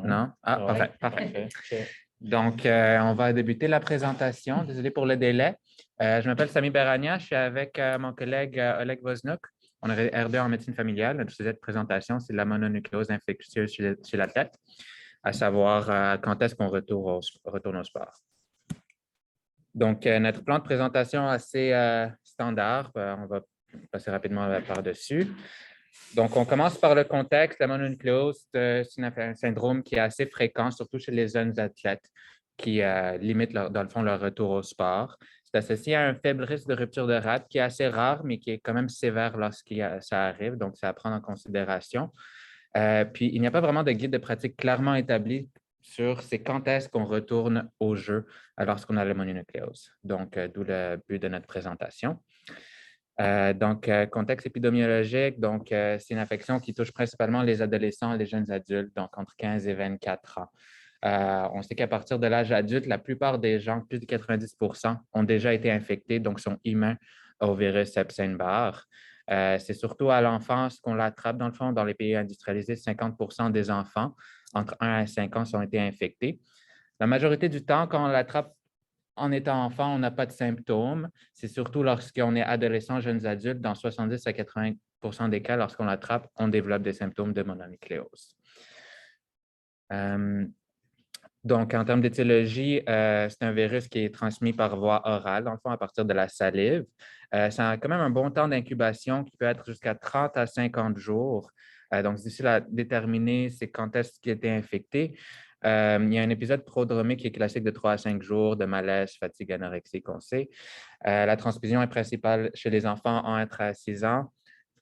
Non? Ah, Ouais. parfait. OK. Donc, on va débuter la présentation. Désolé pour le délai. Je m'appelle Sami Berania. Je suis avec mon collègue Oleg Voznuk. On est R2 en médecine familiale. Notre sujet de présentation, c'est la mononucléose infectieuse chez l'athlète, à savoir quand est-ce qu'on retourne au sport. Donc, notre plan de présentation assez standard. On va passer rapidement par-dessus. Donc, on commence par le contexte. La mononucléose, c'est un syndrome qui est assez fréquent, surtout chez les jeunes athlètes qui limitent, dans le fond, leur retour au sport. C'est associé à un faible risque de rupture de rate qui est assez rare, mais qui est quand même sévère lorsque ça arrive. Donc, c'est à prendre en considération. Puis, il n'y a pas vraiment de guide de pratique clairement établi sur c'est quand est-ce qu'on retourne au jeu lorsqu'on a la mononucléose. Donc, d'où le but de notre présentation. Contexte épidémiologique, c'est une infection qui touche principalement les adolescents et les jeunes adultes, donc entre 15 et 24 ans. On sait qu'à partir de l'âge adulte, la plupart des gens, plus de 90 ont déjà été infectés, donc sont humains au virus Epstein-Barr. C'est surtout à l'enfance qu'on l'attrape, dans le fond. Dans les pays industrialisés, 50 des enfants entre 1 à 5 ans ont été infectés. La majorité du temps, quand on l'attrape en étant enfant, on n'a pas de symptômes. C'est surtout lorsqu'on est adolescent, jeunes adultes, dans 70 à 80 des cas, lorsqu'on l'attrape, on développe des symptômes de mononucléose. Donc, en termes d'étiologie, c'est un virus qui est transmis par voie orale, dans le fond, à partir de la salive. Ça a quand même un bon temps d'incubation qui peut être jusqu'à 30 à 50 jours. Donc, c'est difficile à déterminer c'est quand est-ce qu'il a été infecté. Il y a un épisode prodromique qui est classique de 3 à 5 jours de malaise, fatigue, anorexie qu'on sait. La transmission est principale chez les enfants entre 1 à 6 ans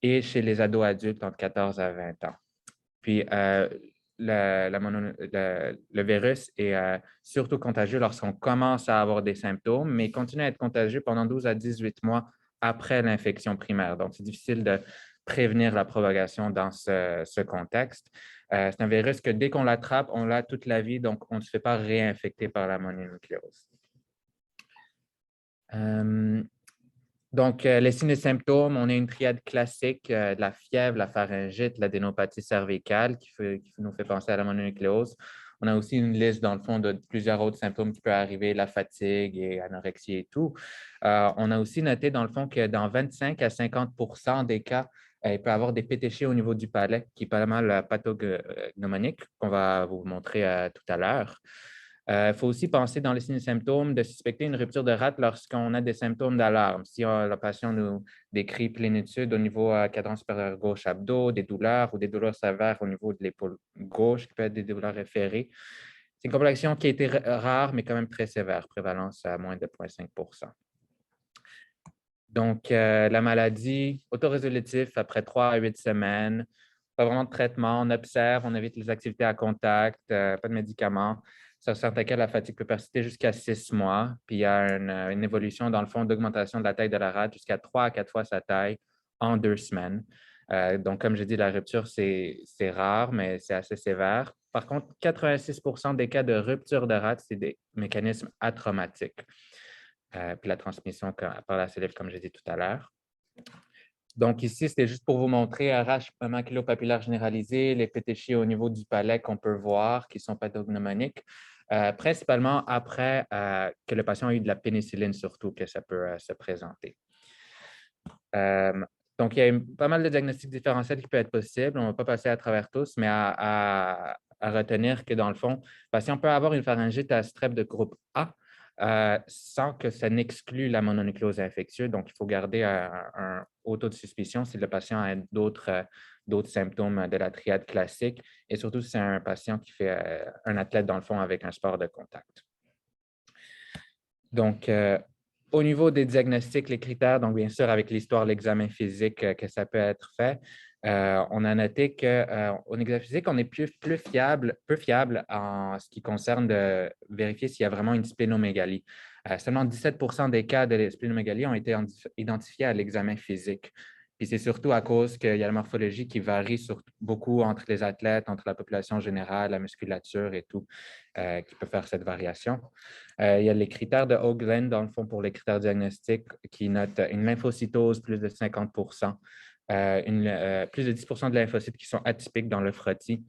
et chez les ados adultes entre 14 à 20 ans. Puis, le virus est surtout contagieux lorsqu'on commence à avoir des symptômes, mais il continue à être contagieux pendant 12 à 18 mois après l'infection primaire. Donc, c'est difficile de prévenir la propagation dans ce contexte. C'est un virus que dès qu'on l'attrape, on l'a toute la vie, donc on ne se fait pas réinfecter par la mononucléose. Les signes et symptômes, on a une triade classique de la fièvre, la pharyngite, l'adénopathie cervicale qui nous fait penser à la mononucléose. On a aussi une liste, dans le fond, de plusieurs autres symptômes qui peuvent arriver, la fatigue et anorexie et tout. On a aussi noté, dans le fond, que dans 25 à 50 des cas, il peut y avoir des pétéchés au niveau du palais, qui est pas mal pathognomonique, qu'on va vous montrer tout à l'heure. Il faut aussi penser dans les signes et symptômes de suspecter une rupture de rate lorsqu'on a des symptômes d'alarme. Si le patient nous décrit plénitude au niveau cadran supérieur gauche abdos, des douleurs ou des douleurs sévères au niveau de l'épaule gauche, qui peut être des douleurs référées. C'est une complication qui a été rare, mais quand même très sévère, prévalence à moins de 0,5 Donc, la maladie, autorésolutif après 3 à 8 semaines, pas vraiment de traitement, on observe, on évite les activités à contact, pas de médicaments. Sur certains cas, la fatigue peut persister jusqu'à 6 mois, puis il y a une évolution, dans le fond, d'augmentation de la taille de la rate jusqu'à 3 à 4 fois sa taille en 2 semaines. Donc, comme j'ai dit, la rupture, c'est rare, mais c'est assez sévère. Par contre, 86 des cas de rupture de rate, c'est des mécanismes atraumatiques. Puis la transmission par la salive, comme j'ai dit tout à l'heure. Donc ici, c'était juste pour vous montrer arrache maculopapillaire généralisé, les pétéchies au niveau du palais qu'on peut voir, qui sont pathognomoniques, principalement après que le patient a eu de la pénicilline, surtout que ça peut se présenter. Donc, il y a pas mal de diagnostics différentiels qui peuvent être possibles. On ne va pas passer à travers tous, mais à retenir que, dans le fond, le patient peut avoir une pharyngite à strep de groupe A, sans que ça n'exclue la mononucléose infectieuse. Donc, il faut garder un haut taux de suspicion si le patient a d'autres symptômes de la triade classique et surtout si c'est un patient qui fait un athlète, dans le fond, avec un sport de contact. Donc, au niveau des diagnostics, les critères, donc bien sûr, avec l'histoire, l'examen physique, que ça peut être fait, on a noté qu'au examen physique, on est peu fiable en ce qui concerne de vérifier s'il y a vraiment une splénomégalie. Seulement 17 des cas de splénomégalie ont été identifiés à l'examen physique. Puis c'est surtout à cause qu'il y a la morphologie qui varie beaucoup entre les athlètes, entre la population générale, la musculature et tout, qui peut faire cette variation. Il y a les critères de Hoagland, dans le fond, pour les critères diagnostiques, qui notent une lymphocytose plus de 50 plus de 10 de lymphocytes qui sont atypiques dans le frottis,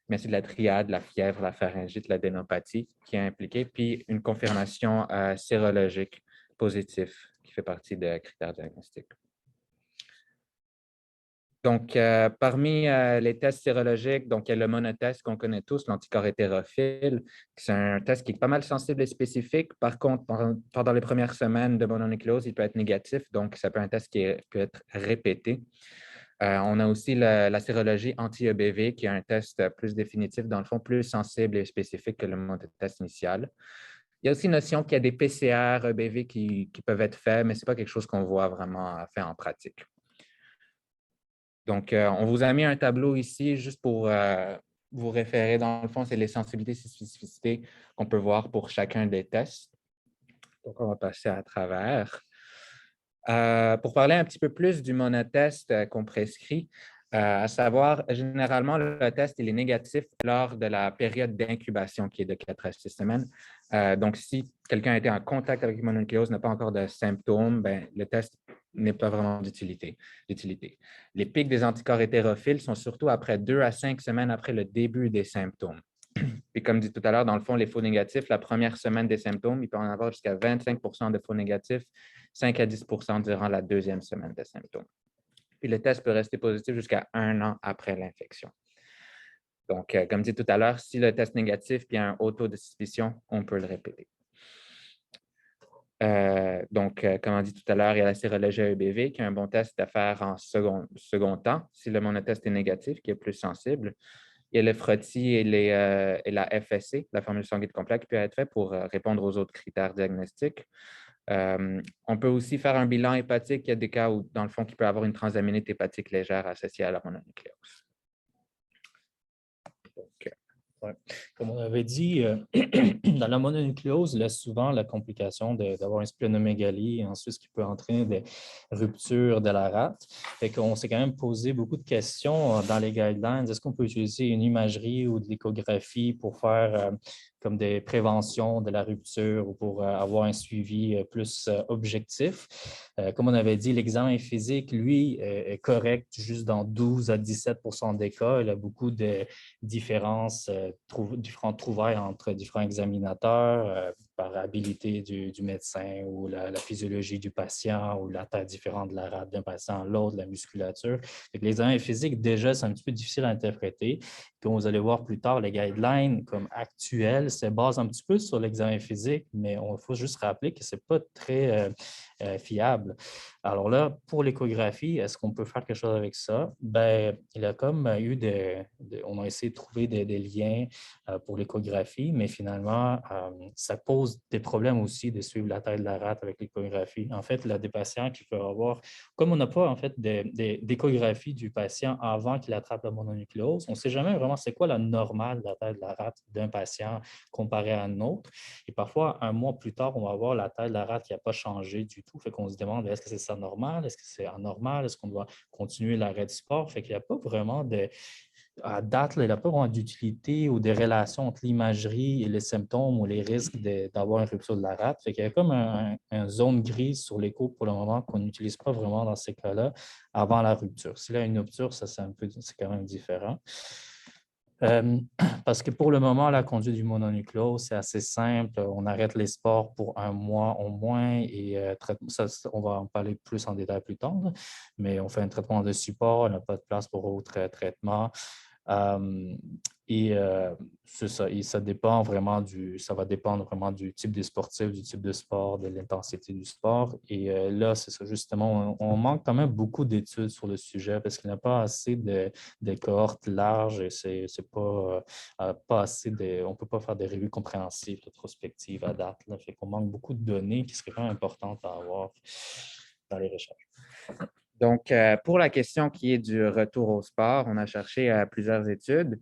mais c'est de la triade, la fièvre, la pharyngite, la dénopathie qui est impliquée, puis une confirmation sérologique positive qui fait partie des critères diagnostiques. Donc, parmi les tests sérologiques, donc, il y a le monotest qu'on connaît tous, l'anticorps hétérophile. C'est un test qui est pas mal sensible et spécifique. Par contre, pendant les premières semaines de mononucléose, il peut être négatif, donc ça peut être un test qui peut être répété. On a aussi la sérologie anti-EBV, qui est un test plus définitif, dans le fond, plus sensible et spécifique que le monotest initial. Il y a aussi une notion qu'il y a des PCR EBV qui peuvent être faits, mais ce n'est pas quelque chose qu'on voit vraiment fait en pratique. Donc, on vous a mis un tableau ici juste pour vous référer. Dans le fond, c'est les sensibilités et spécificités qu'on peut voir pour chacun des tests. Donc, on va passer à travers. Pour parler un petit peu plus du monotest qu'on prescrit, à savoir, généralement, le test il est négatif lors de la période d'incubation qui est de 4 à 6 semaines. Donc, si quelqu'un a été en contact avec une mononucléose, n'a pas encore de symptômes, ben, le test n'est pas vraiment d'utilité. Les pics des anticorps hétérophiles sont surtout après 2 à 5 semaines après le début des symptômes. Puis comme dit tout à l'heure, dans le fond, les faux négatifs, la première semaine des symptômes, il peut en avoir jusqu'à 25 de faux négatifs, 5 à 10 durant la deuxième semaine des symptômes. Puis le test peut rester positif jusqu'à 1 an après l'infection. Donc, comme dit tout à l'heure, si le test négatif puis un haut taux de suspicion, on peut le répéter. Donc, comme on dit tout à l'heure, il y a la sérologie EBV qui est un bon test à faire en second temps si le monotest est négatif, qui est plus sensible. Il y a le frottis et la FSC, la formule sanguine complète, qui peut être fait pour répondre aux autres critères diagnostiques. On peut aussi faire un bilan hépatique. Il y a des cas où, dans le fond, il peut y avoir une transaminite hépatique légère associée à la mononucléose. Okay. Ouais. Comme on avait dit, dans la mononucléose, il y a souvent la complication d'avoir une splénomégalie et ensuite ce qui peut entraîner des ruptures de la rate. Fait qu'on s'est quand même posé beaucoup de questions dans les guidelines. Est-ce qu'on peut utiliser une imagerie ou de l'échographie pour faire comme des préventions de la rupture ou pour avoir un suivi plus objectif? Comme on avait dit, l'examen physique, lui, est correct juste dans 12 à 17 des cas. Il y a beaucoup de différentes trouvailles entre différents examinateurs par habilité du médecin ou la physiologie du patient ou la taille différente de la rate d'un patient à l'autre, la musculature. L'examen physique, déjà, c'est un petit peu difficile à interpréter. Comme vous allez voir plus tard, les guidelines comme actuels se basent un petit peu sur l'examen physique, mais il faut juste rappeler que ce n'est pas très fiable. Alors là, pour l'échographie, est-ce qu'on peut faire quelque chose avec ça? Bien, il y a comme eu on a essayé de trouver des liens pour l'échographie, mais finalement, ça pose des problèmes aussi de suivre la taille de la rate avec l'échographie. En fait, il y a des patients qui peuvent avoir, comme on n'a pas en fait d'échographie du patient avant qu'il attrape la mononucléose, on ne sait jamais vraiment c'est quoi la normale de la taille de la rate d'un patient comparé à un autre. Et parfois, un mois plus tard, on va avoir la taille de la rate qui n'a pas changé du tout. Fait qu'on se demande, est-ce que c'est ça normal? Est-ce que c'est anormal? Est-ce qu'on doit continuer l'arrêt du sport? Fait qu'il n'y a pas vraiment à date, là, il n'y a pas vraiment d'utilité ou de relation entre l'imagerie et les symptômes ou les risques d'avoir une rupture de la rate. Fait qu'il y a comme une zone grise sur l'écho pour le moment qu'on n'utilise pas vraiment dans ces cas-là avant la rupture. S'il y a une rupture, ça, c'est quand même différent. Parce que pour le moment, la conduite du mononucléose, c'est assez simple. On arrête les sports pour 1 mois au moins et on va en parler plus en détail plus tard, mais on fait un traitement de support, on n'a pas de place pour autre traitement. C'est ça, et ça va dépendre vraiment du type de sportif, du type de sport, de l'intensité du sport. Et là, c'est ça, justement, on manque quand même beaucoup d'études sur le sujet parce qu'il n'y a pas assez de cohortes larges et c'est pas assez on ne peut pas faire des revues compréhensives, rétrospectives à date. Là, fait qu'on manque beaucoup de données qui seraient quand même importantes à avoir dans les recherches. Donc, pour la question qui est du retour au sport, on a cherché plusieurs études.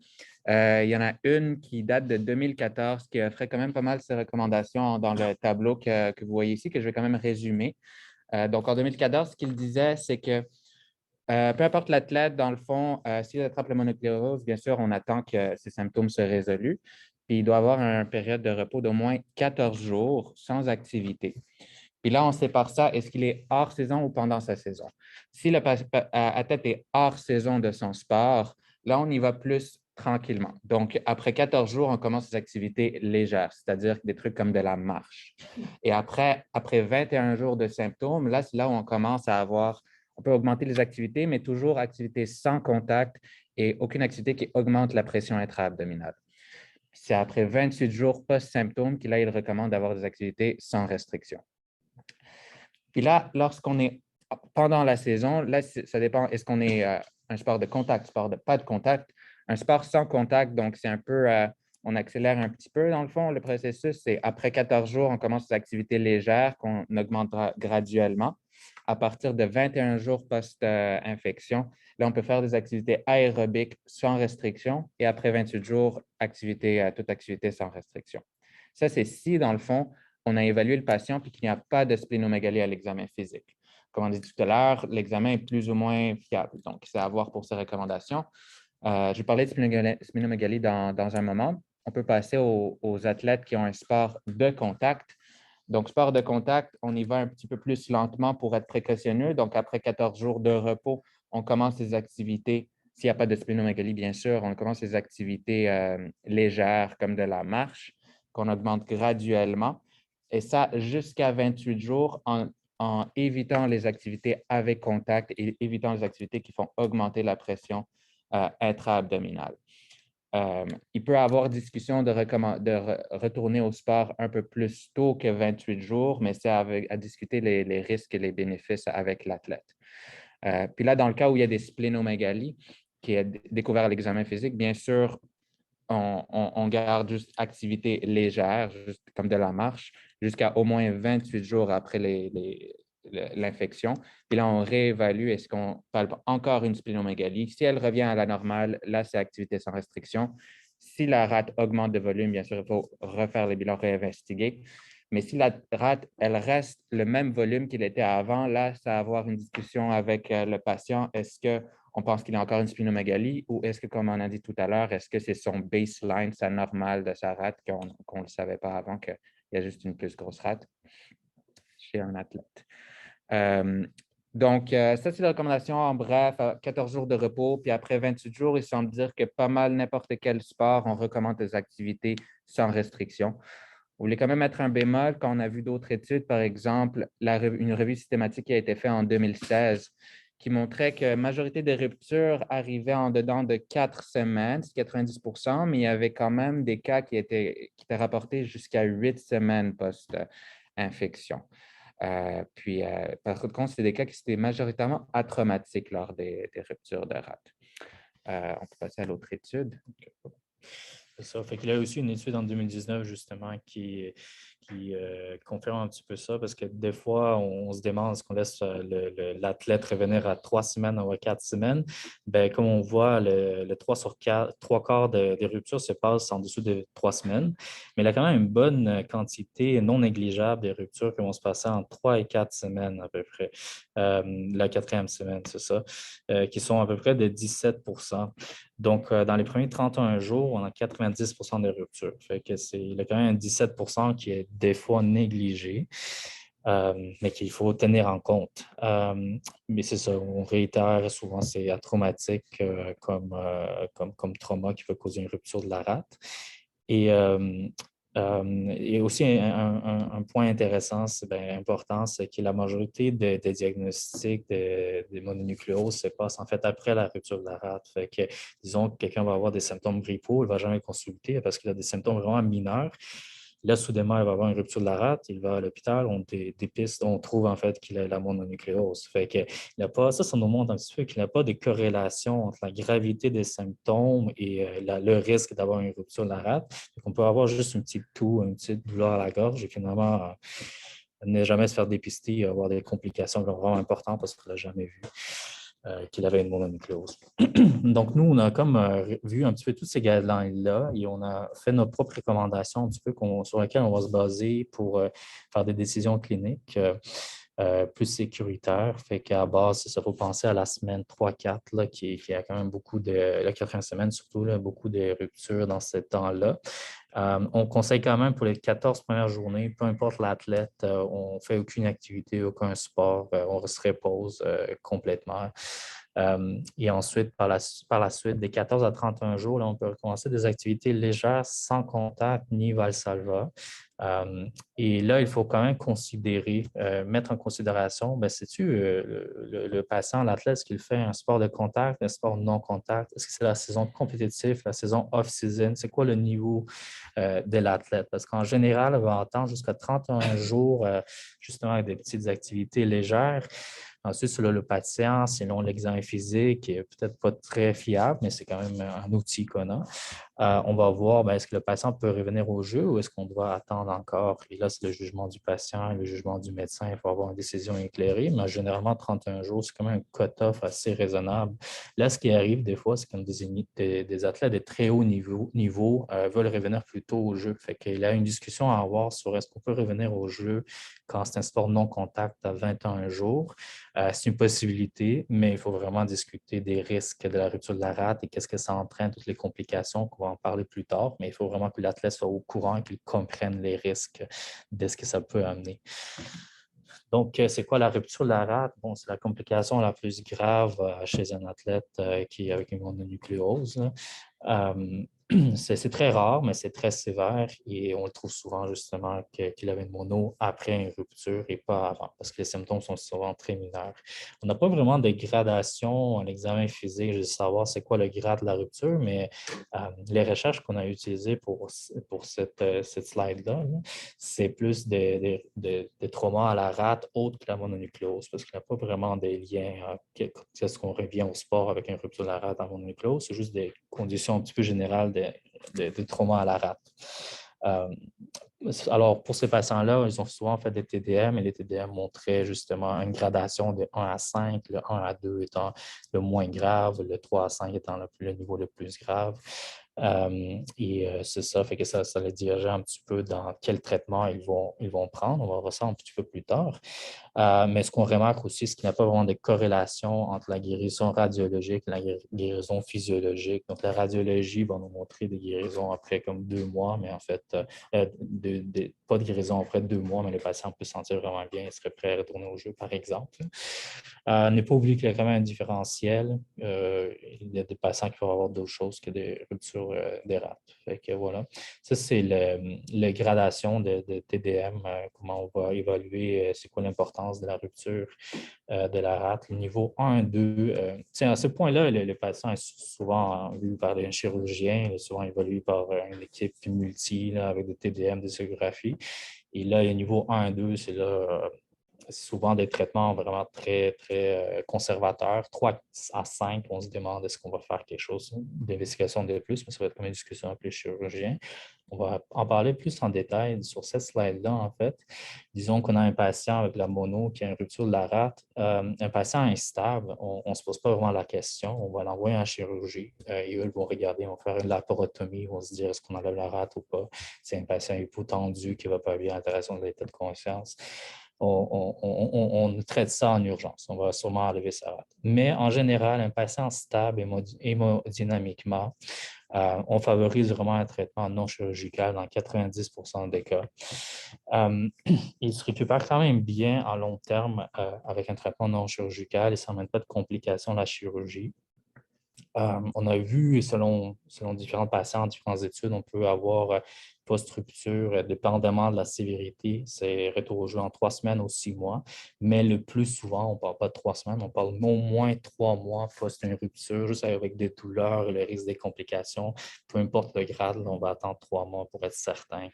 Il y en a une qui date de 2014 qui offrait quand même pas mal ses recommandations dans le tableau que vous voyez ici, que je vais quand même résumer. Donc, en 2014, ce qu'il disait, c'est que peu importe l'athlète, dans le fond, s'il attrape la mononucléose, bien sûr, on attend que ses symptômes se résolvent. Puis, il doit avoir une période de repos d'au moins 14 jours sans activité. Puis là, on sépare ça. Est-ce qu'il est hors saison ou pendant sa saison? Si l'athlète est hors saison de son sport, là, on y va plus tranquillement. Donc, après 14 jours, on commence les activités légères, c'est-à-dire des trucs comme de la marche. Et après 21 jours de symptômes, là, c'est là où on commence à avoir, on peut augmenter les activités, mais toujours activités sans contact et aucune activité qui augmente la pression intra-abdominale. C'est après 28 jours post-symptômes qu'il il recommande d'avoir des activités sans restriction. Puis là, lorsqu'on est pendant la saison, là, ça dépend, est-ce qu'on est un sport de contact, sport de pas de contact, un sport sans contact, donc c'est un peu, on accélère un petit peu dans le fond, le processus, c'est après 14 jours, on commence les activités légères qu'on augmentera graduellement. À partir de 21 jours post-infection, là, on peut faire des activités aérobiques sans restriction et après 28 jours, toute activité sans restriction. Ça, c'est si, dans le fond, on a évalué le patient et qu'il n'y a pas de splénomégalie à l'examen physique. Comme on dit tout à l'heure, l'examen est plus ou moins fiable. Donc, c'est à voir pour ces recommandations. Je vais parler de splénomégalie dans un moment. On peut passer aux athlètes qui ont un sport de contact. Donc, sport de contact, on y va un petit peu plus lentement pour être précautionneux. Donc, après 14 jours de repos, on commence les activités. S'il n'y a pas de splénomégalie, bien sûr, on commence les activités légères comme de la marche qu'on augmente graduellement. Et ça, jusqu'à 28 jours en évitant les activités avec contact et évitant les activités qui font augmenter la pression intra-abdominale. Il peut y avoir discussion de retourner au sport un peu plus tôt que 28 jours, mais c'est à discuter les risques et les bénéfices avec l'athlète. Puis là, dans le cas où il y a des splénomégalies qui est découvert à l'examen physique, bien sûr, on garde juste activité légère, juste comme de la marche, jusqu'à au moins 28 jours après l'infection. Puis là, on réévalue, est-ce qu'on palpe encore une splénomégalie? Si elle revient à la normale, là, c'est activité sans restriction. Si la rate augmente de volume, bien sûr, il faut refaire les bilans, réinvestiguer. Mais si la rate, elle reste le même volume qu'il était avant, là, c'est à avoir une discussion avec le patient. Est-ce qu'on pense qu'il a encore une splénomégalie ou est-ce que, comme on a dit tout à l'heure, est-ce que c'est son baseline, sa normale de sa rate, qu'on ne le savait pas avant, qu'il y a juste une plus grosse rate chez un athlète? Donc, ça, c'est la recommandation en bref, 14 jours de repos, puis après 28 jours, il semble dire que pas mal n'importe quel sport, on recommande des activités sans restriction. Vous voulez quand même mettre un bémol quand on a vu d'autres études, par exemple, une revue systématique qui a été faite en 2016 qui montrait que la majorité des ruptures arrivaient en dedans de 4 semaines, c'est 90 mais il y avait quand même des cas qui étaient rapportés jusqu'à 8 semaines post-infection. Puis, par contre, c'était des cas qui étaient majoritairement atraumatiques lors des ruptures de rate. On peut passer à l'autre étude. C'est ça. Fait qu'il y a aussi une étude en 2019, justement, qui confirme un petit peu ça, parce que des fois, on se demande est-ce qu'on laisse l'athlète revenir à 3 semaines ou à 4 semaines. Bien, comme on voit, le 3 sur 4, 3 quarts des ruptures se passent en dessous de 3 semaines, mais il y a quand même une bonne quantité non négligeable des ruptures qui vont se passer en 3 et 4 semaines à peu près. La quatrième semaine, c'est ça, qui sont à peu près de 17 %. Donc, dans les premiers 31 jours, on a 90 % de ruptures. Fait que il y a quand même un 17 % qui est des fois négligé, mais qu'il faut tenir en compte. Mais c'est ça, on réitère souvent, c'est atraumatique comme trauma qui peut causer une rupture de la rate. Et aussi, un point intéressant, c'est bien important, c'est que la majorité des diagnostics des mononucléoses se passe en fait après la rupture de la rate. Fait que, disons que quelqu'un va avoir des symptômes grippaux, il ne va jamais consulter parce qu'il a des symptômes vraiment mineurs. Là, soudainement, il va avoir une rupture de la rate, il va à l'hôpital, on dépiste, on trouve en fait qu'il a la mononucléose. Fait que, il n'a pas, ça nous montre un petit peu qu'il n'y a pas de corrélation entre la gravité des symptômes et le risque d'avoir une rupture de la rate. On peut avoir juste une petite toux, une petite douleur à la gorge et finalement, ne jamais se faire dépister et avoir des complications vraiment importantes parce qu'on ne l'a jamais vu. Qu'il avait une mononucléose. Donc, nous, on a comme vu un petit peu tous ces guidelines-là et on a fait nos propres recommandations un petit peu sur lesquelles on va se baser pour faire des décisions cliniques plus sécuritaires. Fait qu'à base, ça faut penser à la semaine 3-4, là, qui a quand même beaucoup la quatrième semaine surtout, là, beaucoup de ruptures dans ce temps-là. On conseille quand même pour les 14 premières journées, peu importe l'athlète, on ne fait aucune activité, aucun sport, on se repose complètement. Et ensuite, par la suite, des 14 à 31 jours, là, on peut recommencer des activités légères sans contact ni Valsalva. Et là, il faut quand même considérer, mettre en considération, ben, sais-tu, le patient, l'athlète, est-ce qu'il fait un sport de contact, un sport non contact? Est-ce que c'est la saison compétitive, la saison off-season? C'est quoi le niveau de l'athlète? Parce qu'en général, on va attendre jusqu'à 31 jours, justement, avec des petites activités légères. Ensuite, selon le patient, selon l'examen physique, qui n'est peut-être pas très fiable, mais c'est quand même un outil qu'on a. On va voir, ben, est-ce que le patient peut revenir au jeu ou est-ce qu'on doit attendre encore? Et là, c'est le jugement du patient, le jugement du médecin. Il faut avoir une décision éclairée, mais généralement, 31 jours, c'est quand même un cut-off assez raisonnable. Là, ce qui arrive des fois, c'est que des athlètes de très haut niveau veulent revenir plus tôt au jeu. Fait qu'il y a une discussion à avoir sur est-ce qu'on peut revenir au jeu quand c'est un sport non contact à 21 jours. C'est une possibilité, mais il faut vraiment discuter des risques de la rupture de la rate et qu'est-ce que ça entraîne, toutes les complications qu'on va en parler plus tard, mais il faut vraiment que l'athlète soit au courant et qu'il comprenne les risques de ce que ça peut amener. Donc, c'est quoi la rupture de la rate? Bon, c'est la complication la plus grave chez un athlète qui est avec une mononucléose. C'est très rare, mais c'est très sévère et on le trouve souvent justement qu'il avait une mono après une rupture et pas avant parce que les symptômes sont souvent très mineurs. On n'a pas vraiment de gradation en examen physique, je veux savoir c'est quoi le grade de la rupture, mais les recherches qu'on a utilisées pour cette slide-là, c'est plus des traumas à la rate autres que la mononucléose parce qu'il n'y a pas vraiment des liens qu'est-ce qu'on revient au sport avec une rupture de la rate en mononucléose, c'est juste des conditions un petit peu générales de trauma à la rate. Alors, pour ces patients-là, ils ont souvent fait des TDM et les TDM montraient justement une gradation de 1 à 5, le 1 à 2 étant le moins grave, le 3 à 5 étant le niveau le plus grave. C'est ça, fait que ça les dirigeait un petit peu dans quel traitement ils vont prendre. On va voir ça un petit peu plus tard. Mais ce qu'on remarque aussi, c'est qu'il n'y a pas vraiment de corrélation entre la guérison radiologique et la guérison physiologique. Donc, la radiologie va nous montrer des guérisons après comme 2 mois, mais en fait, pas de guérison après 2 mois, mais le patient peut se sentir vraiment bien et serait prêt à retourner au jeu, par exemple. Ne pas oublier qu'il y a quand même un différentiel. Il y a des patients qui vont avoir d'autres choses que des ruptures des rates. Fait que voilà. Ça, c'est la gradation de TDM, comment on va évaluer c'est quoi l'importance de la rupture de la rate. Le niveau 1, 2, à ce point-là, le patient est souvent vu par un chirurgien, il est souvent évalué par une équipe multi là, avec des TDM, des scintigraphies. Et là, le niveau 1 et 2, c'est là souvent des traitements vraiment très, très conservateurs. 3 à 5, on se demande est-ce qu'on va faire quelque chose d'investigation de plus, mais ça va être comme une discussion avec les chirurgiens. On va en parler plus en détail sur cette slide-là, en fait. Disons qu'on a un patient avec la mono qui a une rupture de la rate. Un patient instable, on ne se pose pas vraiment la question. On va l'envoyer en chirurgie et eux vont regarder, on va faire une laparotomie, ils vont se dire est-ce qu'on enlève la rate ou pas. C'est un patient hypotendu qui ne va pas bien, altération de l'état de conscience. On traite ça en urgence. On va sûrement enlever sa rate. Mais en général, un patient stable hémodynamiquement, on favorise vraiment un traitement non chirurgical dans 90 des cas. Il se récupère quand même bien à long terme avec un traitement non chirurgical et ça n'amène pas de complications à la chirurgie. On a vu, selon différents patients, différentes études, on peut avoir post-rupture, dépendamment de la sévérité, c'est retour au jeu en 3 semaines ou 6 mois. Mais le plus souvent, on ne parle pas de 3 semaines, on parle au moins 3 mois post une rupture, juste avec des douleurs, le risque des complications. Peu importe le grade, on va attendre 3 mois pour être certain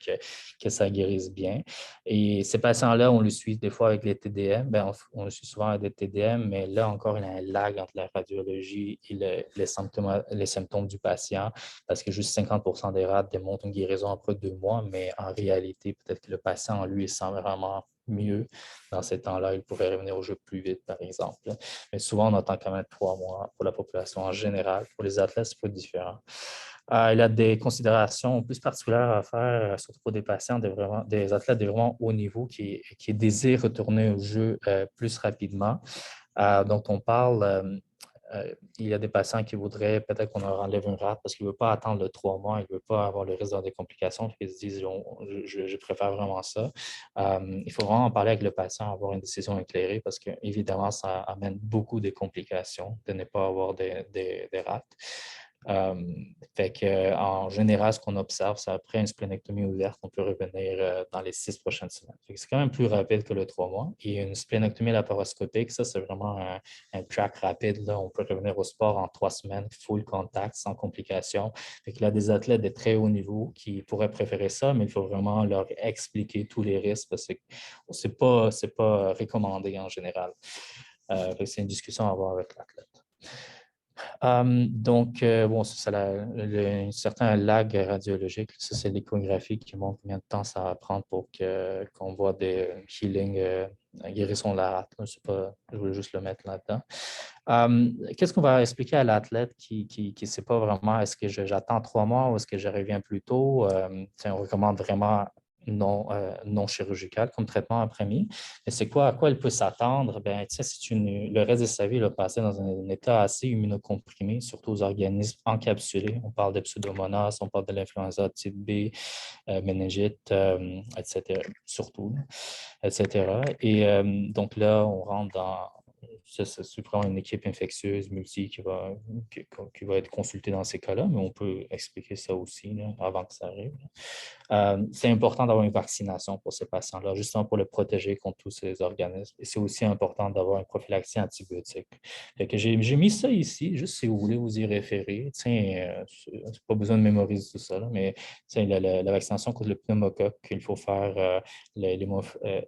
que ça guérisse bien. Et ces patients-là, on le suit des fois avec les TDM. Bien, on le suit souvent avec des TDM, mais là encore, il y a un lag entre la radiologie et les symptômes du patient parce que juste 50 des rates démontrent une guérison après 2 mois, mais en réalité, peut-être que le patient, lui, il sent vraiment mieux. Dans ces temps-là, il pourrait revenir au jeu plus vite, par exemple. Mais souvent, on attend quand même 3 mois pour la population en général. Pour les athlètes, c'est pas différent. Il y a des considérations plus particulières à faire, surtout pour des patients, des athlètes de vraiment haut niveau qui désirent retourner au jeu plus rapidement, dont on parle il y a des patients qui voudraient peut-être qu'on leur enlève une rate parce qu'ils ne veulent pas attendre le 3 mois, ils ne veulent pas avoir le risque d'avoir des complications, puis ils se disent je préfère vraiment ça. Il faut vraiment en parler avec le patient, avoir une décision éclairée parce qu'évidemment, ça amène beaucoup de complications de ne pas avoir des rates. En général, ce qu'on observe, c'est après une splénectomie ouverte, on peut revenir dans les 6 prochaines semaines. C'est quand même plus rapide que le 3 mois. Et une splénectomie laparoscopique, ça, c'est vraiment un track rapide. Là. On peut revenir au sport en 3 semaines, full contact, sans complications. Il y a des athlètes de très haut niveau qui pourraient préférer ça, mais il faut vraiment leur expliquer tous les risques parce que ce n'est pas recommandé en général. C'est une discussion à avoir avec l'athlète. Bon, c'est un certain lag radiologique. Ça, c'est l'échographie qui montre combien de temps ça va prendre pour qu'on voit des healing, guérison de la rate. Je voulais juste le mettre là-dedans. Qu'est-ce qu'on va expliquer à l'athlète qui ne sait pas vraiment, est-ce que j'attends 3 mois ou est-ce que je reviens plus tôt? On recommande vraiment non chirurgical comme traitement en premier. Mais c'est à quoi elle peut s'attendre? Le reste de sa vie, il va passer dans un état assez immunocomprimé, surtout aux organismes encapsulés. On parle de pseudomonas, on parle de l'influenza type B, méningite, etc., surtout, etc. Et donc là, on rentre dans c'est vraiment une équipe infectieuse multi qui va être consultée dans ces cas-là, mais on peut expliquer ça aussi là, avant que ça arrive. C'est important d'avoir une vaccination pour ces patients-là, justement pour le protéger contre tous ces organismes. Et c'est aussi important d'avoir une prophylaxie antibiotique. J'ai mis ça ici, juste si vous voulez vous y référer. C'est pas besoin de mémoriser tout ça, là, mais la vaccination contre le pneumocoque qu'il faut faire, les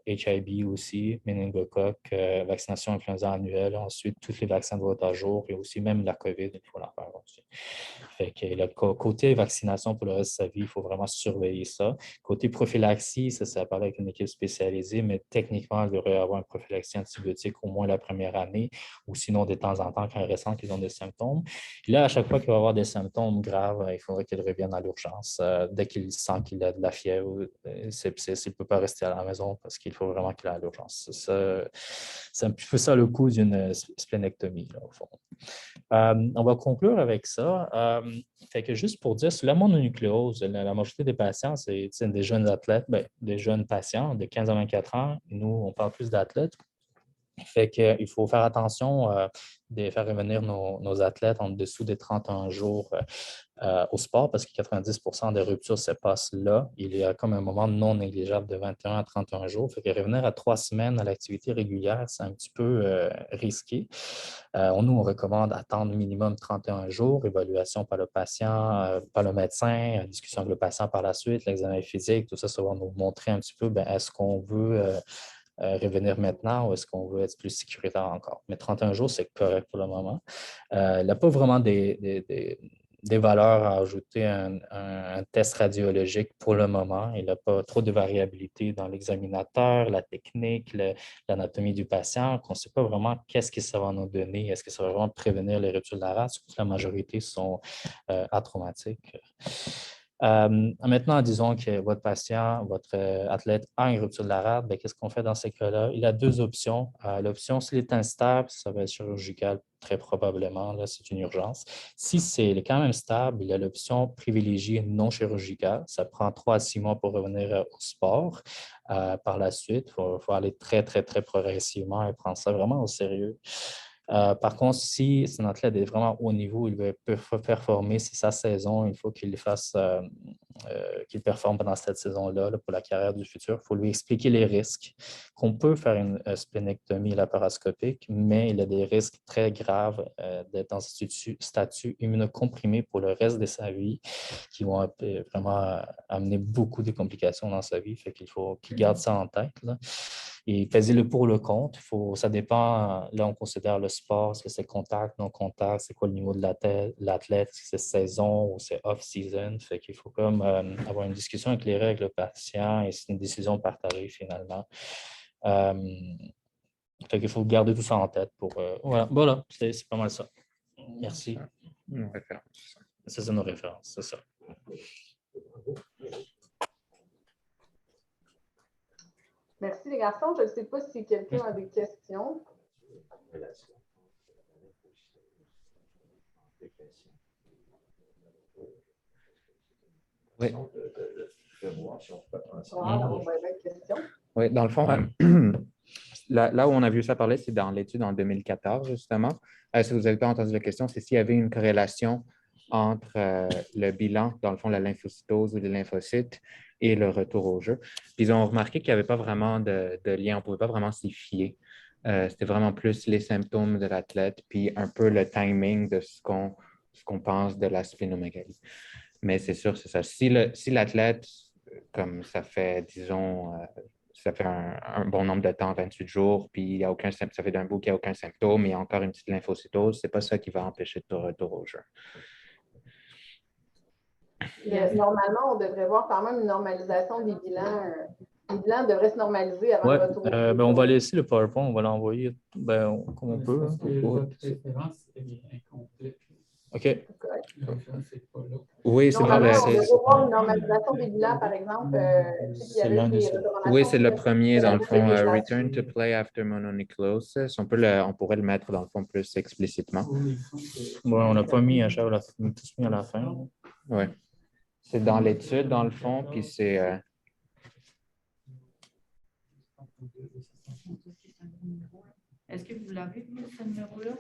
HIB aussi, méningocoque, vaccination influenza annuelle, ensuite tous les vaccins de votre à jour et aussi même la COVID, il faut la faire aussi. Le côté vaccination pour le reste de sa vie, il faut vraiment surveiller ça. Côté prophylaxie, ça parle avec une équipe spécialisée, mais techniquement, il devrait y avoir une prophylaxie antibiotique au moins la première année ou sinon de temps en temps quand il ressent qu'ils ont des symptômes. Et là, à chaque fois qu'il va avoir des symptômes graves, il faudrait qu'il revienne à l'urgence. Dès qu'il sent qu'il a de la fièvre, il ne peut pas rester à la maison parce qu'il faut vraiment qu'il aille à l'urgence. C'est un peu ça le coût d'une splénectomie, là, au fond. On va conclure avec ça. Juste pour dire, sur la mononucléose, la majorité des patients, c'est des jeunes athlètes, des jeunes patients de 15 à 24 ans. Nous, on parle plus d'athlètes. Il faut faire attention de faire revenir nos athlètes en dessous des 31 jours au sport parce que 90% des ruptures se passent là. Il y a comme un moment non négligeable de 21 à 31 jours. Revenir à 3 semaines à l'activité régulière, c'est un petit peu risqué. Nous, on recommande attendre minimum 31 jours, évaluation par le patient, par le médecin, discussion avec le patient par la suite, l'examen physique, tout ça, ça va nous montrer un petit peu est-ce qu'on veut revenir maintenant ou est-ce qu'on veut être plus sécuritaire encore. Mais 31 jours, c'est correct pour le moment. Il n'y a pas vraiment des valeurs à ajouter à un test radiologique pour le moment. Il n'y a pas trop de variabilité dans l'examinateur, la technique, l'anatomie du patient. On ne sait pas vraiment qu'est-ce que ça va nous donner. Est-ce que ça va vraiment prévenir les ruptures de la rate? Surtout que la majorité sont atraumatiques. Maintenant, disons que votre patient, votre athlète a une rupture de la rate, qu'est-ce qu'on fait dans ces cas-là? Il a 2 options. L'option, s'il est instable, ça va être chirurgical, très probablement, là, c'est une urgence. Si c'est quand même stable, il y a l'option privilégiée non chirurgicale. Ça prend 3 à 6 mois pour revenir au sport. Par la suite, il faut aller très, très, très progressivement et prendre ça vraiment au sérieux. Par contre, si un athlète est vraiment haut niveau, il veut performer, c'est sa saison, il faut qu'il qu'il performe pendant cette saison-là pour la carrière du futur. Il faut lui expliquer les risques, qu'on peut faire une splénectomie laparoscopique, mais il y a des risques très graves d'être dans ce statut immunocomprimé pour le reste de sa vie qui vont vraiment amener beaucoup de complications dans sa vie. Il faut qu'il garde ça en tête, là. Et peser le pour le contre. Ça dépend, là, on considère le sport, est-ce que c'est contact, non contact, c'est quoi le niveau de l'athlète, est-ce que c'est saison ou c'est off-season. Il faut comme avoir une discussion éclairée avec le patient et c'est une décision partagée finalement. Il faut garder tout ça en tête pour. Voilà, c'est pas mal ça. Merci. Nos références. C'est nos références, c'est ça. Merci les garçons. Je ne sais pas si quelqu'un a des questions. Oui. Question. Oui, dans le fond, là où on a vu ça parler, c'est dans l'étude en 2014, justement. Si vous n'avez pas entendu la question, c'est s'il y avait une corrélation entre le bilan, dans le fond, la lymphocytose ou les lymphocytes et le retour au jeu. Puis ils ont remarqué qu'il n'y avait pas vraiment de lien, on ne pouvait pas vraiment s'y fier. C'était vraiment plus les symptômes de l'athlète, puis un peu le timing de ce qu'on pense de la splénomégalie. Mais c'est sûr, c'est ça. Si l'athlète, comme ça fait, disons, ça fait un bon nombre de temps, 28 jours, puis il y a aucun, ça fait d'un bout qu'il n'y a aucun symptôme, il y a encore une petite lymphocytose, ce n'est pas ça qui va empêcher ton retour au jeu. Normalement, on devrait voir quand même une normalisation des bilans. Les bilans devraient se normaliser avant Ouais, le retour. on va laisser le PowerPoint, on va l'envoyer comme on peut. Parce que votre référence est incomplète. OK. La référence n'est pas là. Oui, c'est dans le. Normalement, on devrait voir une normalisation des bilans, par exemple. C'est l'un de ceux. Oui, c'est le premier, dans le fond, Return to play after mononucleosis. On pourrait le mettre, dans le fond, plus explicitement. Oui, on n'a pas mis à chaque, on a tous mis à la fin. Oui. C'est dans l'étude, dans le fond, puis c'est. Est-ce que vous l'avez, ce numéro-là?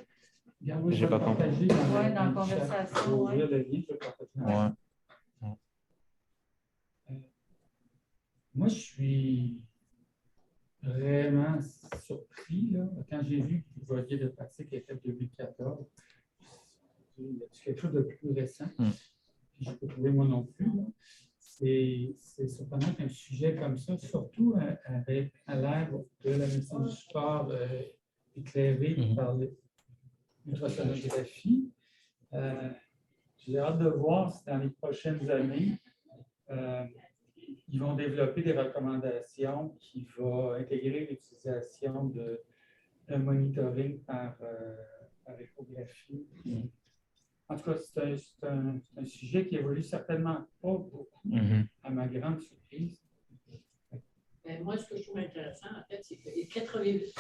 J'ai pas compris. Oui, dans la conversation. Ouais. Moi, je suis vraiment surpris là, quand j'ai vu que vous voyez de pratique était 2014. C'est quelque chose de plus récent. Je n'ai pas trouvé moi non plus. C'est surprenant qu'un sujet comme ça, surtout à l'ère de la médecine du sport éclairée par l'ultrasonographie. J'ai hâte de voir si dans les prochaines années, ils vont développer des recommandations qui vont intégrer l'utilisation d'un monitoring par échographie. En tout cas, c'est un sujet qui évolue certainement pas beaucoup, à ma grande surprise. Moi, ce que je trouve intéressant, en fait, c'est que 88%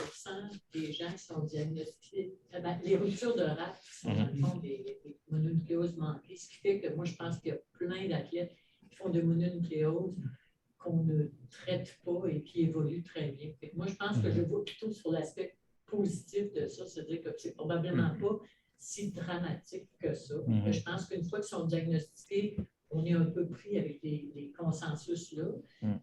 des gens qui sont diagnostiqués, les ruptures de rate sont dans le fond des mononucléoses manquées, ce qui fait que moi, je pense qu'il y a plein d'athlètes qui font de mononucléoses qu'on ne traite pas et qui évoluent très bien. Fait que moi, je pense que je vois plutôt sur l'aspect positif de ça, c'est-à-dire que c'est probablement pas si dramatique que ça. Je pense qu'une fois qu'ils sont diagnostiqués, on est un peu pris avec les consensus-là.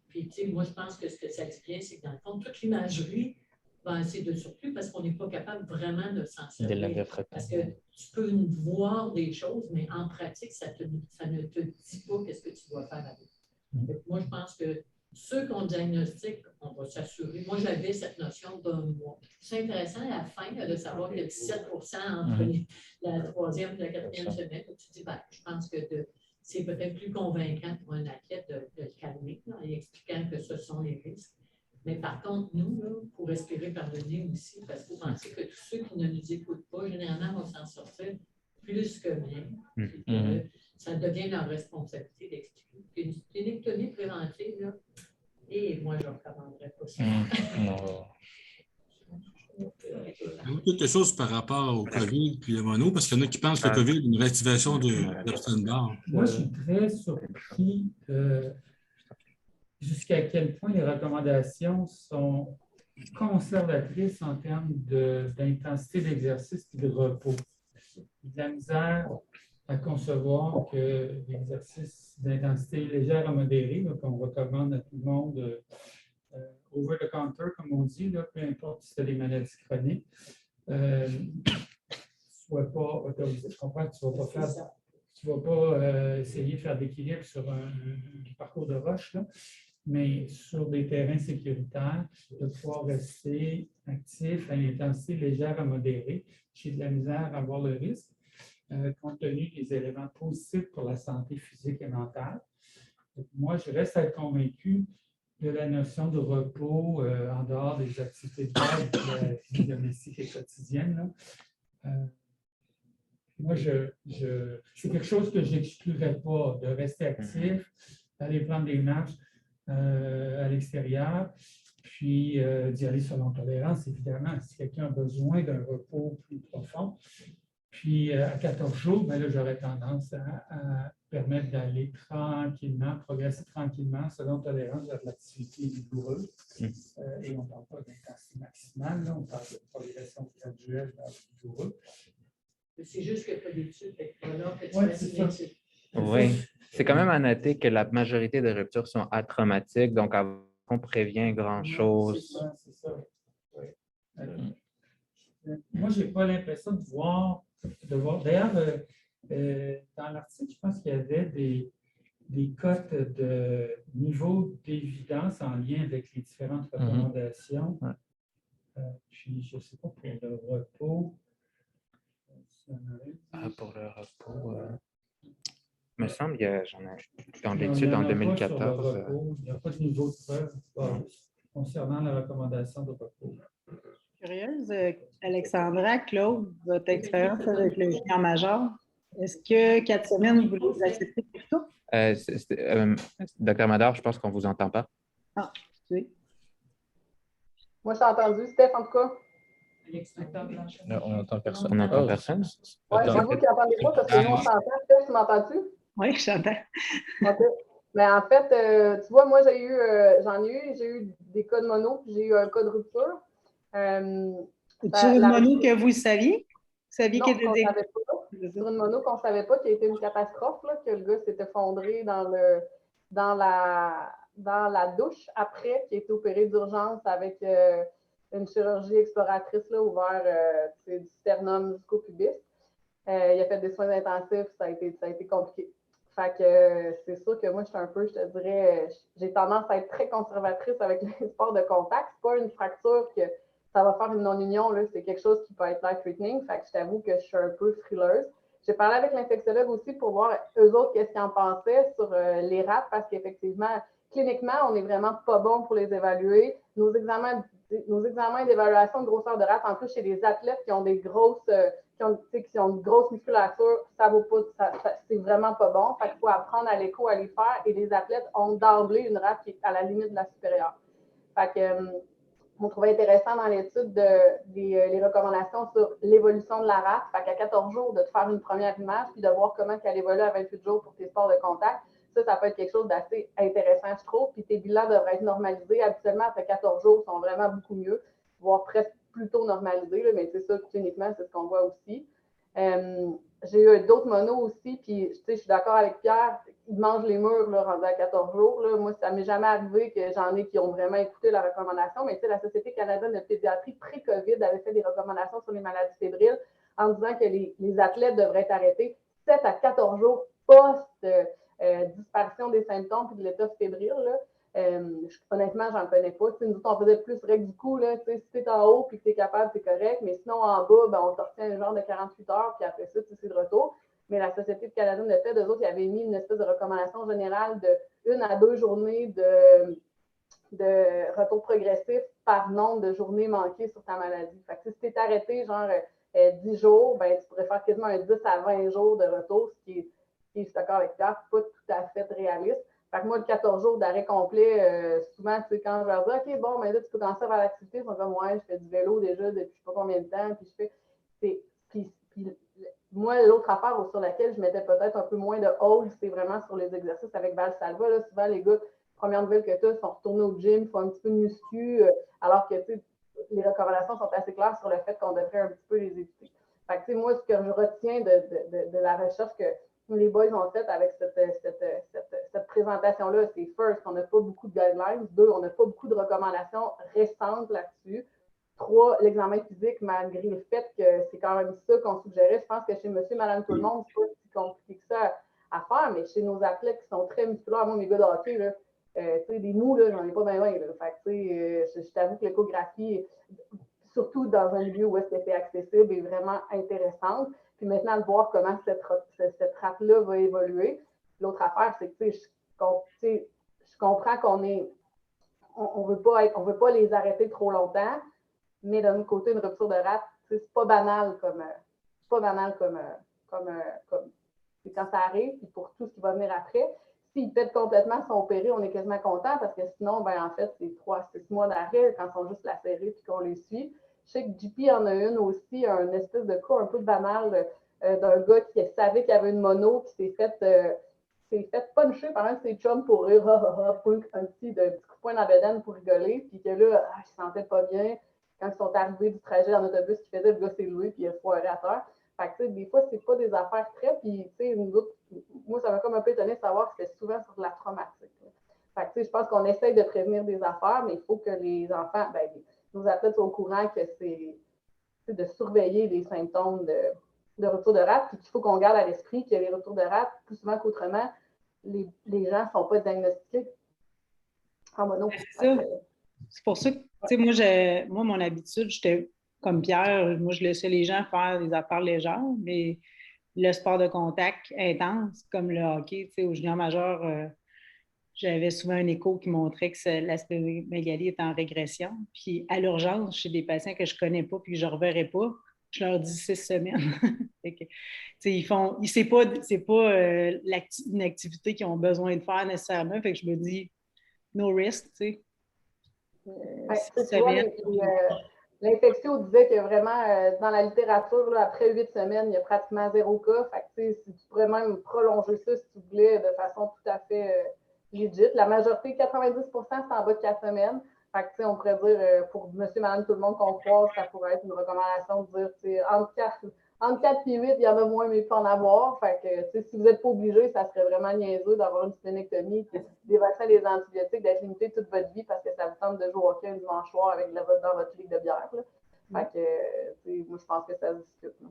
Puis, tu sais, moi, je pense que ce que ça explique, c'est que dans le fond, toute l'imagerie va essayer de surplus parce qu'on n'est pas capable vraiment de s'en servir. Parce que tu peux voir des choses, mais en pratique, ça ne te dit pas qu'est-ce que tu dois faire avec. Donc, moi, je pense que ceux qu'on diagnostique, on va s'assurer. Moi, j'avais cette notion d'un mois. C'est intéressant à la fin de savoir qu'il y a 17 entre la troisième et la quatrième semaine. Donc, tu dis, ben, je pense que c'est peut-être plus convaincant pour un athlète de le calmer en expliquant que ce sont les risques. Mais par contre, nous, il faut respirer par le nez aussi, parce qu'il faut penser que tous ceux qui ne nous écoutent pas, généralement, vont s'en sortir plus que bien. Ça devient leur responsabilité d'expliquer. Une splénectomie préventive, là, et moi, je ne recommanderais pas ça. Quelque chose par rapport au COVID puis le mono, parce qu'il y en a qui pensent que le COVID est une réactivation de l'Epstein-Barr. Moi, je suis très surpris jusqu'à quel point les recommandations sont conservatrices en termes d'intensité d'exercice et de repos. Il y a de la misère à concevoir que l'exercice d'intensité légère à modérée, qu'on recommande à tout le monde over the counter, comme on dit, là, peu importe si tu as des maladies chroniques, ne soit pas autorisé. Je comprends que tu ne vas pas essayer de faire d'équilibre sur un parcours de roche, là, mais sur des terrains sécuritaires, de pouvoir rester actif à une intensité légère à modérée. J'ai de la misère à voir le risque, compte tenu des éléments positifs pour la santé physique et mentale. Donc, moi, je reste à être convaincu de la notion de repos en dehors des activités de base de la vie domestique et quotidienne. Moi, c'est quelque chose que je n'exclurais pas, de rester actif, d'aller prendre des marches à l'extérieur, puis d'y aller selon tolérance, évidemment, si quelqu'un a besoin d'un repos plus profond. Puis à 14 jours, ben là, j'aurais tendance à permettre d'aller tranquillement, progresser tranquillement selon tolérance à l'activité vigoureuse. Et on ne parle pas d'intensité maximale, là, on parle de progression graduelle vers le vigoureux. C'est juste qu'il n'y a pas d'études, fait que là, que tu Ouais, fasses c'est une ça. étude. Oui, c'est quand même à noter que la majorité des ruptures sont atraumatiques, donc on prévient grand-chose. C'est ça. Oui. Moi, je n'ai pas l'impression de voir. D'ailleurs, dans l'article, je pense qu'il y avait des cotes de niveau d'évidence en lien avec les différentes recommandations. Puis, je ne sais pas pour le repos. Pour le repos, il me semble j'en ai dans Non, l'étude il y en en a pas 2014. sur le repos. Il n'y a pas de niveau de preuve concernant la recommandation de repos. Curieuse, Alexandra, Claude, votre expérience avec le junior major, est-ce que 4 semaines, vous les acceptez pour tout? Docteur Mador, je pense qu'on ne vous entend pas. Ah, oui. Moi, je t'ai entendu, Steph, en tout cas. Non, on n'entend personne. On n'entend personne. Oui, c'est vous qui entendez pas parce que nous, on s'entend. Steph, tu m'entends-tu? Oui, j'entends. OK. Mais en fait, tu vois, moi, j'ai eu des cas de mono, puis j'ai eu un cas de rupture. Sur une mono que vous saviez? Vous saviez qu'il qu'on était savait pas. Sur une mono qu'on ne savait pas, qui a été une catastrophe, là, que le gars s'est effondré dans la douche après, qui a été opéré d'urgence avec une chirurgie exploratrice là, ouvert du sternum jusqu'au pubis. Il a fait des soins intensifs, ça a été compliqué. Fait que c'est sûr que moi, je te dirais, j'ai tendance à être très conservatrice avec les sports de contact. C'est pas une fracture que ça va faire une non-union, là. C'est quelque chose qui peut être life-threatening. Fait que je t'avoue que je suis un peu frileuse. J'ai parlé avec l'infectiologue aussi pour voir eux autres qu'est-ce qu'ils en pensaient sur les rats, parce qu'effectivement, cliniquement, on n'est vraiment pas bon pour les évaluer. Nos examens d'évaluation de grosseur de rate, en plus, chez les athlètes qui ont des grosses, qui ont une grosse musculature, ça vaut pas, c'est vraiment pas bon. Fait qu'il faut apprendre à l'écho à les faire. Et les athlètes ont d'emblée une rate qui est à la limite de la supérieure. Fait que, on trouvait intéressant dans l'étude les recommandations sur l'évolution de la rate. Fait qu'à 14 jours, de te faire une première image puis de voir comment elle évolue à 28 jours pour tes sports de contact. Ça peut être quelque chose d'assez intéressant, je trouve. Puis tes bilans devraient être normalisés. Habituellement, après 14 jours, ils sont vraiment beaucoup mieux, voire presque plutôt normalisés. Là, mais c'est ça, cliniquement, c'est ce qu'on voit aussi. J'ai eu d'autres monos aussi, puis je suis d'accord avec Pierre, ils mangent les murs là, rendus à 14 jours. Là. Moi, ça ne m'est jamais arrivé que j'en ai qui ont vraiment écouté la recommandation, mais la Société canadienne de pédiatrie pré-COVID avait fait des recommandations sur les maladies fébriles en disant que les athlètes devraient être arrêtés 7 à 14 jours post-disparition des symptômes et de l'état fébrile. Là. Honnêtement, j'en connais pas. Nous autres, on faisait plus règle du coup. Là, si tu es en haut et que tu es capable, c'est correct. Mais sinon, en bas, ben, on te retient un genre de 48 heures, puis après ça, c'est de retour. Mais la Société canadienne de fait, eux autres, ils avaient mis une espèce de recommandation générale de 1 à 2 journées de retour progressif par nombre de journées manquées sur ta maladie. Fait que si tu es arrêté, genre 10 jours, ben, tu pourrais faire quasiment un 10 à 20 jours de retour, ce qui est, je suis d'accord avec Pierre, pas tout à fait réaliste. Fait que moi, le 14 jours d'arrêt complet, souvent, quand je leur dis, OK, bon, mais là, tu peux commencer à faire l'activité, ils sont comme, ouais, je fais du vélo déjà depuis je sais pas combien de temps, puis je fais. Puis moi, l'autre affaire sur laquelle je mettais peut-être un peu moins de hold, c'est vraiment sur les exercices avec Valsalva. Là, souvent, les gars, première nouvelle que tu as, sont retournés au gym, font un petit peu de muscu, alors que les recommandations sont assez claires sur le fait qu'on devrait un petit peu les éviter. Fait que, moi, ce que je retiens de la recherche que les boys ont faite avec cette présentation-là, c'est first, on n'a pas beaucoup de guidelines. 2, on n'a pas beaucoup de recommandations récentes là-dessus. 3, l'examen physique, malgré le fait que c'est quand même ça qu'on suggérait. Je pense que chez monsieur, madame, tout le monde, c'est pas si compliqué que ça à faire, mais chez nos athlètes qui sont très musculaires, moi, mes gars de hockey, là, des mous, là, j'en ai pas bien. Je t'avoue que l'échographie, surtout dans un milieu où est-ce que c'est accessible, est vraiment intéressante. Puis maintenant, de voir comment cette rate-là va évoluer. L'autre affaire, c'est que je comprends on veut pas les arrêter trop longtemps, mais d'un autre côté, une rupture de rate, c'est pas banal comme quand ça arrive, puis pour tout ce qui va venir après. S'ils pètent complètement son opérés, on est quasiment content parce que sinon, ben, en fait, c'est 3 à 6 mois d'arrêt quand ils sont juste lacérés puis qu'on les suit. Je sais que JP en a une aussi, un espèce de cas un peu banal d'un gars qui savait qu'il y avait une mono, qui s'est fait puncher par un de ses chums pour rire, un petit coup de poing dans la bedaine pour rigoler, puis que là, il se sentait pas bien. Quand ils sont arrivés du trajet en autobus qu'il faisait, le gars s'est levé, puis il a foiré à terre. Fait que, des fois, c'est pas des affaires très, puis, nous autres, moi, ça m'a comme un peu étonné de savoir que c'était souvent sur de la traumatique. Fait que, je pense qu'on essaye de prévenir des affaires, mais il faut que les enfants, nos athlètes soient au courant que c'est de surveiller les symptômes de retour de rate, puis qu'il faut qu'on garde à l'esprit que les retours de rate, plus souvent qu'autrement, les gens ne sont pas diagnostiqués en mono. C'est ça. C'est pour ça que, moi, mon habitude, j'étais comme Pierre, moi, je laissais les gens faire des affaires légères, mais le sport de contact intense, comme le hockey, au junior majeur, j'avais souvent un écho qui montrait que l'aspéromégalie était en régression. Puis à l'urgence, chez des patients que je ne connais pas puis que je ne reverrai pas, je leur dis 6 semaines. C'est pas une activité qu'ils ont besoin de faire nécessairement. Fait que je me dis no risk, tu sais. L'infectio disait que vraiment, dans la littérature, là, après 8 semaines, il y a pratiquement 0 cas. Fait que, si tu pourrais même prolonger ça si tu voulais de façon tout à fait legit. La majorité, 90 c'est en bas de 4 semaines. Fait que, on pourrait dire, pour monsieur, madame, tout le monde qu'on croise, ça pourrait être une recommandation de dire entre 4 et 8, il y en a moins, mais il peut en avoir. Fait que, si vous n'êtes pas obligé, ça serait vraiment niaiseux d'avoir une splénectomie, des vaccins, des antibiotiques, d'être limité toute votre vie parce que ça vous tente de jouer au hockey un dimanche soir avec dans votre ligue de bière. Là. Fait que, moi, je pense que ça se discute. Là.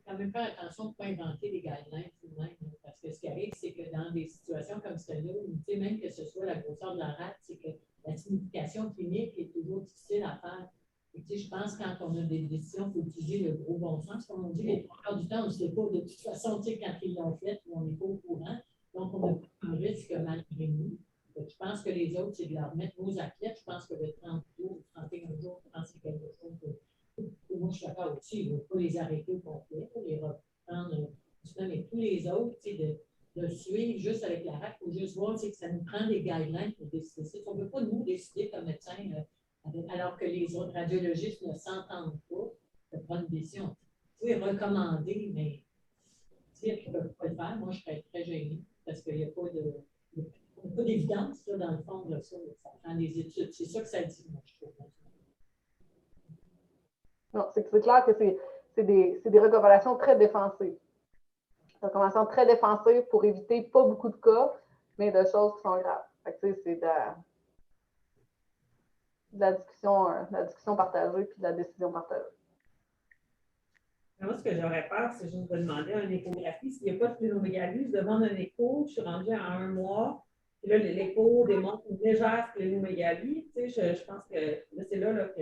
Quand même faire attention de ne pas inventer des guidelines tout-de-même, parce que ce qui arrive, c'est que dans des situations comme celle-là, même que ce soit la grosseur de la rate, c'est que la signification clinique est toujours difficile à faire. Et je pense que quand on a des décisions, il faut utiliser le gros bon sens. Comme on dit, les 3 quarts du temps, on ne sait pas. De toute façon, quand ils l'ont fait, on n'est pas au courant. Donc, on a un risque malgré nous. Je pense que les autres, c'est de leur mettre nos athlètes. Je pense que le 30 jours, 31 jours, je pense que c'est quelque chose moi, je suis d'accord aussi. Il ne faut pas les arrêter au complet, il faut les reprendre. Mais tous les autres, de suivre juste avec la RAC, il faut juste voir que ça nous prend des guidelines pour décider ça. On ne peut pas nous décider comme médecin, alors que les autres radiologistes ne s'entendent pas de prendre une décision. Vous pouvez recommander, mais dire qu'ils ne peuvent pas le faire, moi, je serais très gênée parce qu'il n'y a pas d'évidence dans le fond de ça. Ça prend des études. C'est ça que ça dit, moi, je trouve. Non, c'est clair que c'est des recommandations très défensives. Recommandations très défensives pour éviter pas beaucoup de cas, mais de choses qui sont graves. Fait que, c'est de la discussion partagée puis de la décision partagée. Moi, ce que j'aurais peur, c'est juste de demander une échographie. S'il n'y a pas de splénomégalie, je demande un écho, je suis rendue à 1 mois. Puis là, l'écho démontre une légère splénomégalie. Tu sais, je pense que là, c'est là que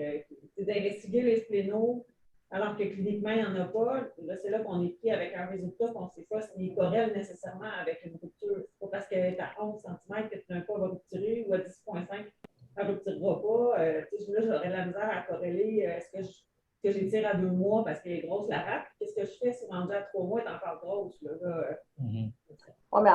c'est d'investiguer les splénos, alors que cliniquement, il n'y en a pas. Là, c'est là qu'on est pris avec un résultat qu'on ne sait pas s'il est corrélé nécessairement avec une rupture. C'est pas parce qu'elle est à 11 cm que tout d'un coup, elle va rupturer ou à 10,5, elle ne rupturera pas. Là, j'aurais la misère à corréler. Est-ce que j'étire à 2 mois parce qu'elle est grosse la rate? Qu'est-ce que je fais si rendue à 3 mois, elle est encore grosse? Là, Oui, mais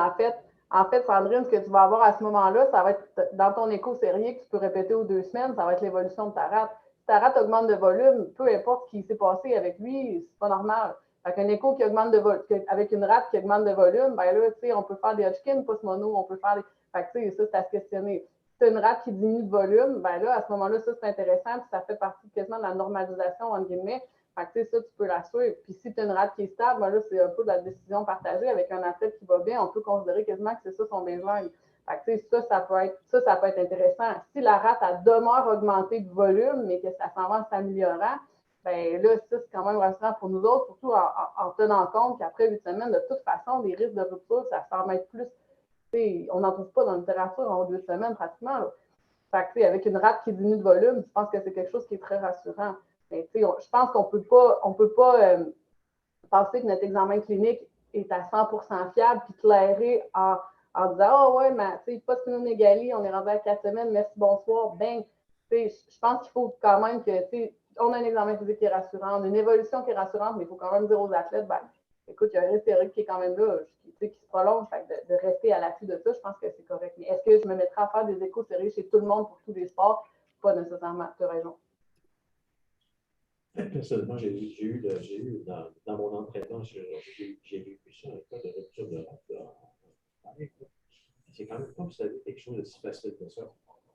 en fait, Sandrine, ce que tu vas avoir à ce moment-là, ça va être dans ton écho sérieux que tu peux répéter aux 2 semaines, ça va être l'évolution de ta rate. Si ta rate augmente de volume, peu importe ce qui s'est passé avec lui, c'est pas normal. Avec un écho qui augmente de volume, avec une rate qui augmente de volume, ben là, tu sais, on peut faire des Hodgkin, pas ce mono, on peut faire des. Fait que, tu sais, ça, c'est à se questionner. Si tu as une rate qui diminue de volume, ben là, à ce moment-là, ça, c'est intéressant, puis ça fait partie quasiment de la normalisation, entre guillemets. Fait que, ça, tu peux la suivre. Puis si tu as une rate qui est stable, ben là, c'est un peu de la décision partagée. Avec un athlète qui va bien, on peut considérer quasiment que c'est ça son baseline. Fait que, ça peut être intéressant. Si la rate, elle demeure augmentée de volume, mais que ça s'en va en s'améliorant, ben là, ça, c'est quand même rassurant pour nous autres, surtout en tenant compte qu'après 8 semaines, de toute façon, les risques de rupture, ça s'en met plus. T'sais, on n'en trouve pas dans la littérature en 2 semaines pratiquement. Là. Fait que, avec une rate qui diminue de volume, je pense que c'est quelque chose qui est très rassurant. Mais, je pense qu'on ne peut pas penser que notre examen clinique est à 100% fiable puis clairé en disant oh ouais, mais pas de splénomégalie, on est rendu à 4 semaines, merci, bonsoir. Ben, je pense qu'il faut quand même que on a un examen physique qui est rassurant, on a une évolution qui est rassurante, mais il faut quand même dire aux athlètes, ben, écoute, il y a un risque théorique qui est quand même là, qui se prolonge, fait de rester à l'affût de ça, je pense que c'est correct. Mais est-ce que je me mettrai à faire des échos sérieux chez tout le monde pour tous les sports? Pas nécessairement, tu as raison. Personnellement, j'ai eu dans mon entraînement, j'ai vécu ça, un cas de rupture de rate. C'est quand même pas, vous savez, quelque chose de si facile que ça.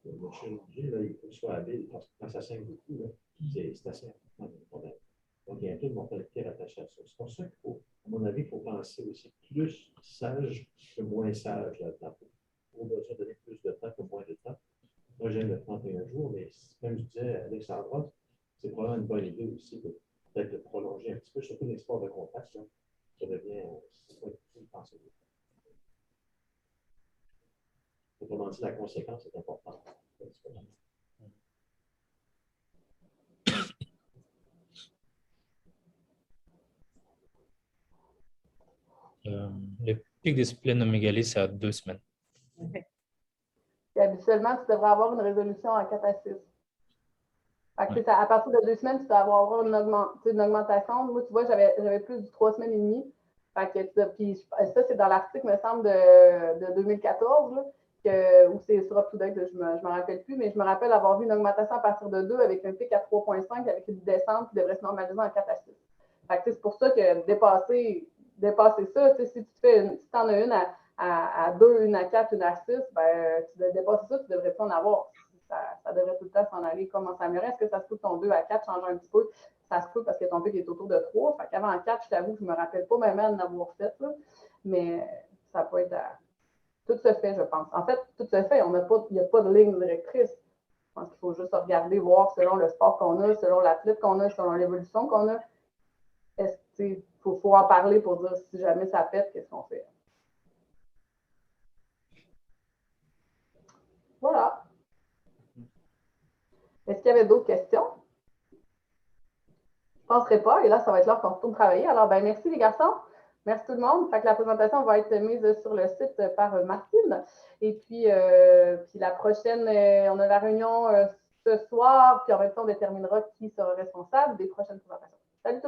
Le chirurgien, là, il faut qu'il soit habile, parce que quand ça saigne beaucoup, c'est assez important. Donc, il y a un taux de mortalité rattaché à ça. C'est pour ça qu'il faut, à mon avis, il faut penser aussi plus sage que moins sage là-dedans. Il faut besoin de donner plus de temps que moins de temps. Moi, j'aime le 31 jours, mais comme je disais à Alexandra, c'est probablement une bonne idée aussi de peut-être de prolonger un petit peu, surtout les sports de contact. Là. Ça devient, c'est pas difficile de penser. Autrement dit, la conséquence est importante. Le pic des spllénomégalie, c'est à 2 semaines. Okay. Et habituellement, tu devrais avoir une résolution en 4 à 6. Fait que, à partir de 2 semaines, tu dois avoir une augmentation. Moi, tu vois, j'avais plus de 3 semaines et demie. Fait que, puis ça, c'est dans l'article, me semble, de 2014, là, où c'est sur UpToDate, je ne me rappelle plus, mais je me rappelle avoir vu une augmentation à partir de 2 avec un pic à 3,5 avec une descente qui devrait se normaliser en 4 à 6. Fait que, c'est pour ça que dépasser ça, si tu en as une à 2, une à 4, une à 6, ben, tu dois dépasser ça, tu devrais pas en avoir. Ça devrait tout le temps s'en aller comme on s'améliorer. Est-ce que ça se peut que ton 2 à 4 change un petit peu? Ça se peut parce que ton pic est autour de 3. Fait qu'avant 4, je t'avoue que je ne me rappelle pas même d'en avoir fait. Là. Mais ça peut être tout se fait, je pense. En fait, tout se fait. Il n'y a pas de ligne directrice. Je pense qu'il faut juste regarder, voir selon le sport qu'on a, selon l'athlète qu'on a, selon l'évolution qu'on a. Est-ce qu'il faut en parler pour dire si jamais ça pète, qu'est-ce qu'on fait? Voilà. Est-ce qu'il y avait d'autres questions? Je ne penserais pas. Et là, ça va être l'heure qu'on retourne travailler. Alors, ben, merci les garçons. Merci tout le monde. Fait que la présentation va être mise sur le site par Martine. Et puis la prochaine, on a la réunion ce soir. Puis en même temps, on déterminera qui sera responsable des prochaines présentations. Salut tout le monde.